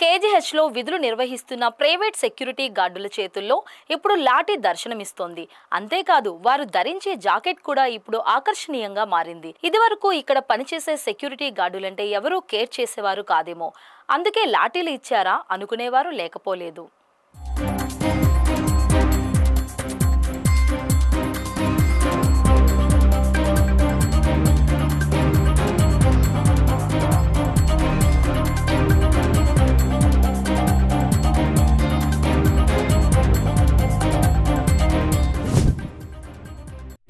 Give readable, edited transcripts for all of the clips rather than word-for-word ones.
KGH లో విధులు నిర్వహిస్తున్న ప్రైవేట్ సెక్యూరిటీ గార్డుల చేతుల్లో ఇప్పుడు లాఠీ దర్శనమిస్తోంది. అంతేకాదు వారు ధరించే జాకెట్ కూడా ఇప్పుడు ఆకర్షణీయంగా మారింది. ఇదివరకు ఇక్కడ పనిచేసే సెక్యూరిటీ గార్డులంటే ఎవరూ కేర్ చేసేవారు కాదేమో, అందుకే లాఠీలు ఇచ్చారా అనుకునేవారు లేకపోలేదు.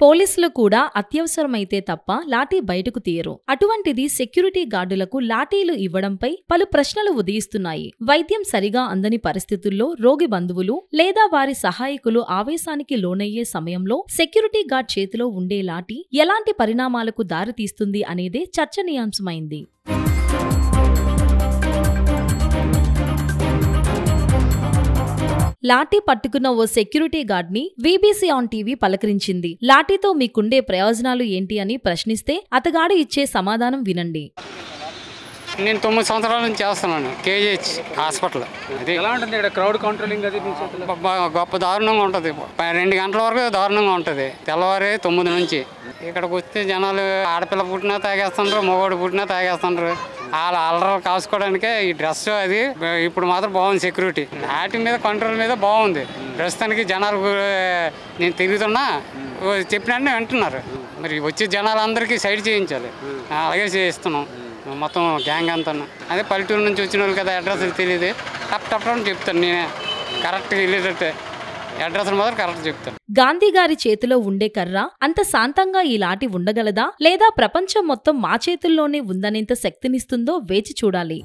పోలీసులు కూడా అత్యవసరమైతే తప్ప లాఠీ బయటకు తీయరు. అటువంటిది సెక్యూరిటీ గార్డులకు లాఠీలు ఇవ్వడంపై పలు ప్రశ్నలు ఉదయిస్తున్నాయి. వైద్యం సరిగా అందని పరిస్థితుల్లో రోగి బంధువులు లేదా వారి సహాయకులు ఆవేశానికి లోనయ్యే సమయంలో సెక్యూరిటీ గార్డ్ చేతిలో ఉండే లాఠీ ఎలాంటి పరిణామాలకు దారితీస్తుంది అనేదే చర్చనీయాంశమైంది. లాఠీ పట్టుకున్న ఓ సెక్యూరిటీ గార్డ్ ని వీబీసీ ఆన్ టీవీ పలకరించింది. లాఠీతో మీకుండే ప్రయోజనాలు ఏంటి అని ప్రశ్నిస్తే అతగాడు ఇచ్చే సమాధానం వినండి. నేను 9 సంవత్సరాల నుంచి చేస్తున్నాను కేజీహెచ్ హాస్పిటల్. ఎలా ఉంటుంది ఇక్కడ క్రౌడ్ కంట్రోలింగ్? అది గొప్ప దారుణంగా ఉంటుంది. 2 గంటల వరకు దారుణంగా ఉంటుంది. తెల్లవారి 9 నుంచి ఇక్కడికి వస్తే జనాలు ఆడపిల్ల పుట్టినా తాగేస్తుండ్రు, మగవాడు పుట్టినా తాగేస్తుండ్రు. వాళ్ళ అల్లరి కాసుకోవడానికే ఈ డ్రెస్ అది ఇప్పుడు మాత్రం బాగుంది. సెక్యూరిటీ వాటి మీద కంట్రోల్ మీద బాగుంది. ప్రస్తుతానికి జనాలు నేను తిరుగుతున్నా చెప్పినా వింటున్నారు. మరి వచ్చే జనాలందరికీ సైడ్ చేయించాలి, అలాగే చేయిస్తున్నాం మొత్తం గ్యాంగ్ అంతా. అదే పల్లెటూరు నుంచి వచ్చిన వాళ్ళు కదా, అడ్రస్ తెలియదు, టప్ అని చెప్తాను. నేనే కరెక్ట్గా వెళ్ళేటట్టే అడ్రస్ మాత్రం కరెక్ట్ చెప్తాను. గాంధీ గారి చేతిలో ఉండే కర్ర అంత శాంతంగా ఈ లాఠీ ఉండగలదా, లేదా ప్రపంచం మొత్తం మా చేతుల్లోనే ఉందనేంత శక్తినిస్తుందో వేచి చూడాలి.